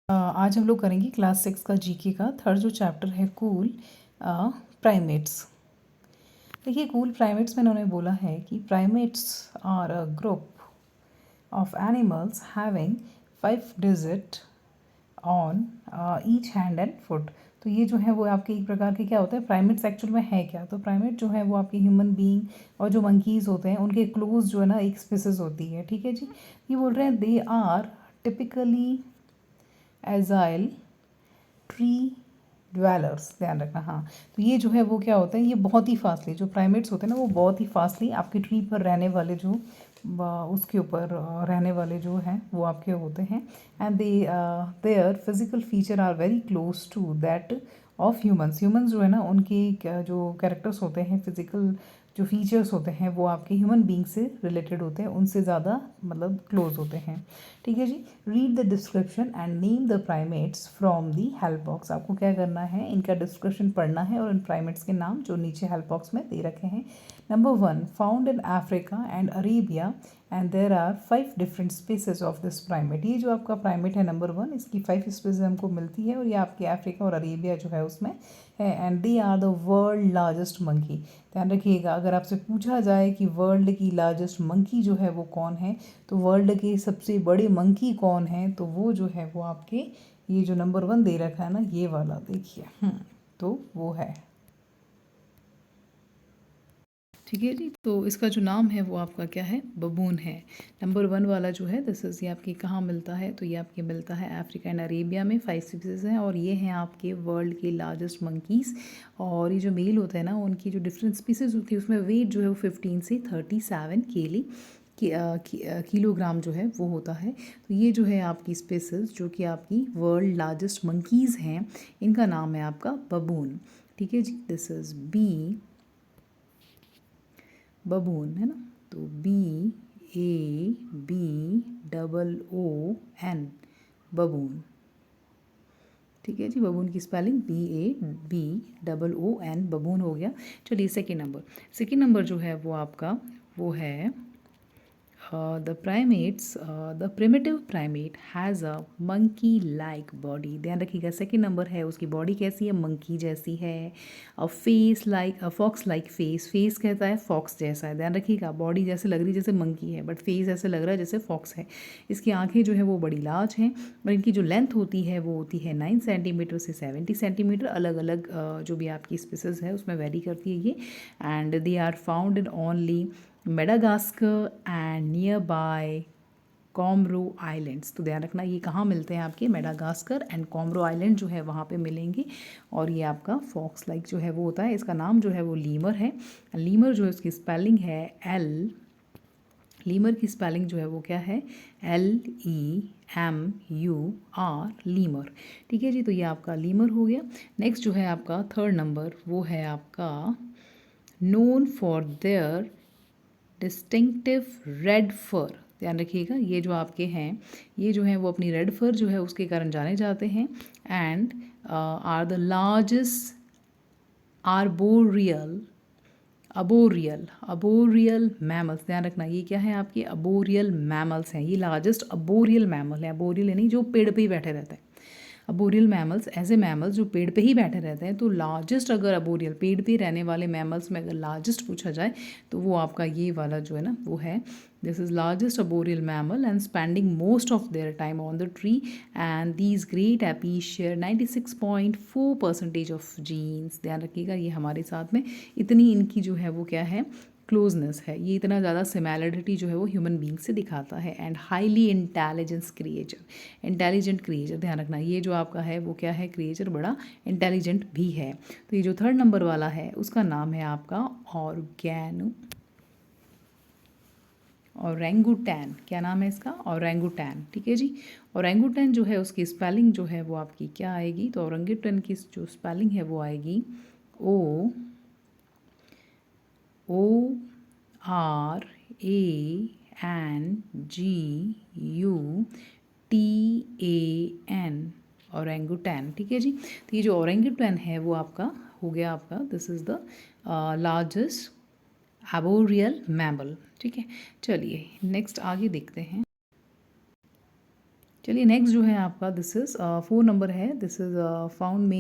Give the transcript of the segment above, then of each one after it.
आज हम लोग करेंगे क्लास 6 का जीके का थर्ड जो चैप्टर है कूल प्राइमेट्स। देखिए कूल प्राइमेट्स में उन्होंने बोला है कि primates are a group of animals having 5 digit on each hand and foot. तो ये जो है वो आपके एक प्रकार के क्या होता है, प्राइमेट्स एक्चुअल में है क्या? तो प्राइमेट जो है वो आपके ह्यूमन बीइंग और जो मंकीज़ होते हैं उनके क्लोज जो है ना एक स्पीसीज होती है, ठीक है जी। ये बोल रहे हैं they are typically agile tree dwellers, ध्यान रखना। हाँ, तो ये जो है वो क्या होता है, ये बहुत ही फास्टली जो प्राइमेट्स होते हैं ना वो बहुत ही फास्टली आपके ट्री पर रहने वाले जो उसके ऊपर रहने वाले जो हैं वो आपके होते हैं। And they their physical feature are very close to that of humans. Humans जो है ना उनके जो कैरेक्टर्स होते हैं, फिजिकल जो फीचर्स होते हैं वो आपके ह्यूमन बींग से रिलेटेड होते हैं, उनसे ज़्यादा मतलब क्लोज होते हैं, ठीक है जी। Read the description and name the primates from the help box. आपको क्या करना है, इनका डिस्क्रिप्शन पढ़ना है और इन प्राइमेट्स के नाम जो नीचे हेल्प बॉक्स में दे रखे हैं। Number 1, found in Africa and Arabia and there are 5 different species of this primate. ये जो आपका प्राइमेट है नंबर 1, इसकी 5 स्पीसीज हमको मिलती है और ये आपके अफ्रीका और अरेबिया जो है उसमें है। And they are the world largest monkey. ध्यान रखिएगा, अगर आपसे पूछा जाए कि वर्ल्ड की लार्जेस्ट मंकी जो है वो कौन है, तो वर्ल्ड के सबसे बड़े मंकी कौन है, तो वो जो है वो आपके ये जो नंबर 1 दे रखा है ना ये वाला देखिए, तो वो है, ठीक है जी। तो इसका जो नाम है वो आपका क्या है, बबून है। नंबर 1 वाला जो है दिस इज़, ये आपके कहाँ मिलता है, तो ये आपके मिलता है अफ्रीका एंड अरेबिया में, 5 स्पीसीज हैं और ये हैं आपके वर्ल्ड के लार्जेस्ट मंकीज़। और ये जो मेल होते हैं ना उनकी जो डिफरेंट स्पीसीज होती है उसमें वेट जो है वो 15 से 37 किलोग्राम जो है वो होता है। तो ये जो है आपकी स्पीसीज जो कि आपकी वर्ल्ड लार्जेस्ट मंकीज़ हैं, इनका नाम है आपका बबून, ठीक है जी। दिस इज़ बी बबून है ना, तो BABOON, बबून, ठीक है जी। बबून की स्पेलिंग BABOON, बबून हो गया। चलिए सेकेंड नंबर जो है वो आपका वो है the primitive primate has a monkey like body. ध्यान रखिएगा, सेकेंड नंबर है उसकी बॉडी कैसी है, मंकी जैसी है। A face like a fox like face कहता है फॉक्स जैसा है। ध्यान रखिएगा, बॉडी जैसे लग रही है जैसे मंकी है बट फेस ऐसे लग रहा है जैसे फॉक्स है। इसकी आंखें जो है वो बड़ी लार्ज हैं और इनकी जो लेंथ होती है वो होती है 9 सेंटीमीटर से 70 सेंटीमीटर। अलग अलग जो भी आपकी स्पीसीज है उसमें वेरी करती है ये। And they are found in only Madagascar and nearby Comoro islands. तो ध्यान रखना ये कहाँ मिलते हैं, आपके मेडागास्कर एंड कॉमरो आइलैंड जो है वहाँ पे मिलेंगे। और ये आपका फॉक्स लाइक जो है वो होता है। इसका नाम जो है वो लीमर है। लीमर जो है उसकी स्पेलिंग है लीमर की स्पेलिंग जो है वो क्या है, LEMUR, लीमर, ठीक है जी। तो ये आपका लीमर हो गया। नेक्स्ट जो है आपका थर्ड नंबर वो है आपका known for their distinctive red fur. ध्यान रखिएगा, ये जो आपके हैं ये जो है वो अपनी रेड फर जो है उसके कारण जाने जाते हैं। And are the largest arboreal arboreal mammals. ध्यान रखना ये क्या है, आपके अबोरियल मैमल्स हैं। ये लार्जेस्ट अबोरियल मैमल है। अबोरियल यानी जो पेड़ पे ही बैठे रहते हैं। अबोरियल मैमल्स ऐसे मैमल्स जो पेड़ पे ही बैठे रहते हैं। तो लार्जेस्ट अगर अबोरियल पेड़ पे रहने वाले मैमल्स में अगर लार्जेस्ट पूछा जाए तो वो आपका ये वाला जो है ना वो है, this is largest arboreal mammal and spending most of their time on the tree. And these great apes share 96.4% of genes. ध्यान रखिएगा, ये हमारे साथ में इतनी इनकी जो है वो क्या है, क्लोजनेस है। ये इतना ज़्यादा सिमिलरिटी जो है वो ह्यूमन बींग से दिखाता है। And highly intelligent creature. ध्यान रखना ये जो आपका है वो क्या है, क्रिएचर बड़ा इंटेलिजेंट भी है। तो ये जो थर्ड नंबर वाला है उसका नाम है आपका औरंगुटैन। क्या नाम है इसका, औरंगुटैन, ठीक है जी। औरंगुटैन जो है उसकी स्पेलिंग जो है वो आपकी क्या आएगी, तो औरंगुटैन की जो स्पेलिंग है वो आएगी ORANGUTAN, औरंगुटैन, ठीक है जी। तो ये जो औरंगुटैन है वो आपका हो गया आपका, this is the largest arboreal mammal, ठीक है। चलिए नेक्स्ट आगे देखते हैं। चलिए नेक्स्ट जो है आपका दिस इज़ 4 नंबर है, this is found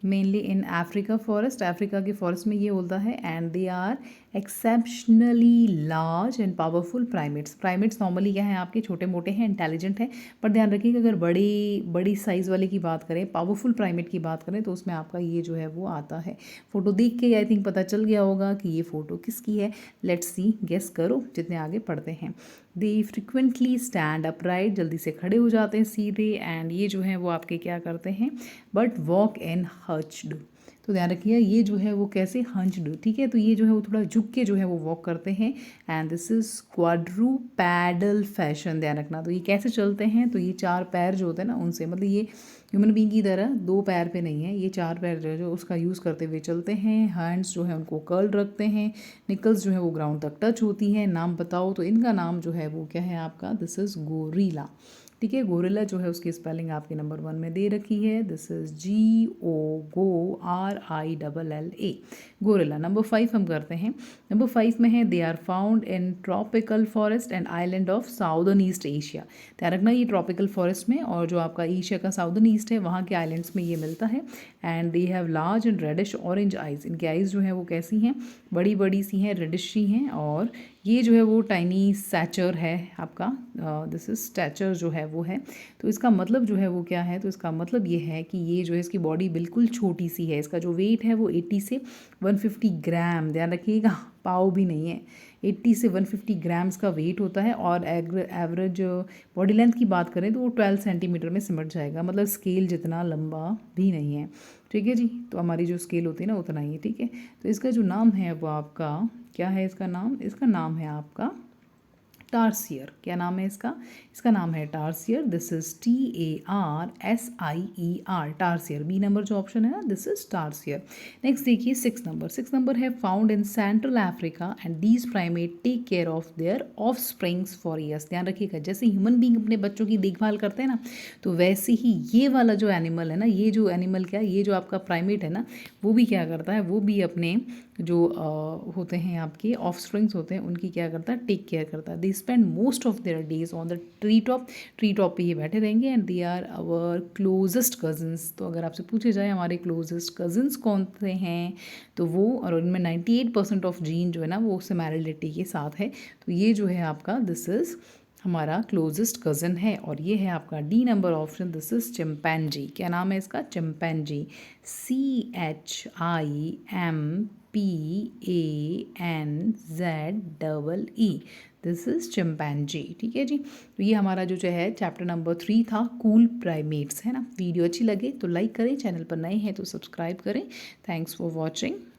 mainly in Africa forest, Africa के फॉरेस्ट में ये होता है। And they are exceptionally large and powerful primates. Primates normally क्या है आपके, छोटे मोटे हैं, इंटेलिजेंट हैं, पर ध्यान रखिएगा अगर बड़ी साइज़ वाले की बात करें, पावरफुल प्राइमेट की बात करें, तो उसमें आपका ये जो है वो आता है। फ़ोटो देख के आई थिंक पता चल गया होगा कि ये फ़ोटो किसकी है। लेट्स सी, गेस करो जितने आगे पढ़ते हैं। दे फ्रिक्वेंटली स्टैंड अपराइट, जल्दी से खड़े हो जाते हैं सीधे। एंड ये जो है वो आपके क्या करते हैं, बट वॉक इन हंच्ड। तो ध्यान रखिए ये जो है वो कैसे, हंच्ड, ठीक है। तो ये जो है वो थोड़ा झुक के जो है वो वॉक करते हैं। एंड दिस इज क्वाड्रूपैडल फैशन, ध्यान रखना। तो ये कैसे चलते हैं, तो ये 4 पैर जो होते हैं ना उनसे, मतलब ये ह्यूमन बींग की तरह 2 पैर पे नहीं है, ये 4 पैर जो उसका यूज़ करते हुए चलते हैं। हैंड्स जो है उनको कर्ल रखते हैं। निकल्स जो है वो ग्राउंड तक टच होती है। नाम बताओ, तो इनका नाम जो है वो क्या है आपका, दिस इज़ गोरिल्ला, ठीक है। गोरिल्ला जो है उसकी स्पेलिंग आपके नंबर 1 में दे रखी है, this is GORILLA, gorilla. Number 5 हम करते हैं। नंबर 5 में है, they are found in tropical forest and island of southern east Asia. ध्यान रखना ये ट्रॉपिकल फॉरेस्ट में और जो आपका एशिया का साउदर्न ईस्ट है वहाँ के आइलैंड्स में ये मिलता है। And they have large and reddish orange eyes, इनके आइज़ जो है वो कैसी हैं, बड़ी बड़ी सी हैं, रेडिश सी हैं। और ये जो है वो टाइनी स्टैचर है आपका, दिस इज स्टैचर जो है वो है। तो इसका मतलब जो है वो क्या है, तो इसका मतलब ये है कि ये जो है इसकी बॉडी बिल्कुल छोटी सी है। इसका जो वेट है वो 80 से 150 ग्राम, ध्यान रखिएगा, पाव भी नहीं है, 80 से 150 ग्राम्स का वेट होता है। और एवरेज बॉडी लेंथ की बात करें तो वो 12 सेंटीमीटर में सिमट जाएगा, मतलब स्केल जितना लंबा भी नहीं है, ठीक है जी। तो हमारी जो स्केल होती है ना उतना ही है, ठीक है। तो इसका जो नाम है वो आपका क्या है, इसका नाम है आपका टार्सियर। क्या नाम है इसका, इसका नाम है tarsier. This is TARSIER, tarsier. B number जो ऑप्शन है ना, दिस इज टार्सियर। नेक्स्ट देखिए 6 नंबर। 6 नंबर है, found in central Africa and these primate take care of their offsprings for years. ध्यान रखिएगा, जैसे ह्यूमन बींग अपने बच्चों की देखभाल करते हैं ना, तो वैसे ही ये वाला जो एनिमल है ना, ये जो एनिमल क्या, ये जो आपका प्राइमेट है ना, वो भी क्या करता है, वो भी अपने जो होते हैं आपके ऑफ स्प्रिंग्स होते हैं उनकी क्या करता है, टेक केयर करता है। They spend most of their days on the tree top, tree top पे ये बैठे रहेंगे। And they are our closest cousins. तो अगर आपसे पूछे जाए हमारे क्लोजेस्ट कजन्स कौन से हैं, तो वो, और उनमें 98% ऑफ जीन जो है ना वो सिमिलरिटी के साथ है। तो ये जो है आपका, दिस इज़ हमारा क्लोजेस्ट कज़न है। और ये है आपका D number option, this is chimpanzee. क्या नाम है इसका, chimpanzee. CHIMPANZEE, this is chimpanzee, ठीक है जी। तो ये हमारा जो है चैप्टर नंबर 3 था, कूल प्राइमेट्स, है ना। वीडियो अच्छी लगे तो लाइक करें, चैनल पर नए हैं तो सब्सक्राइब करें। Thanks for watching.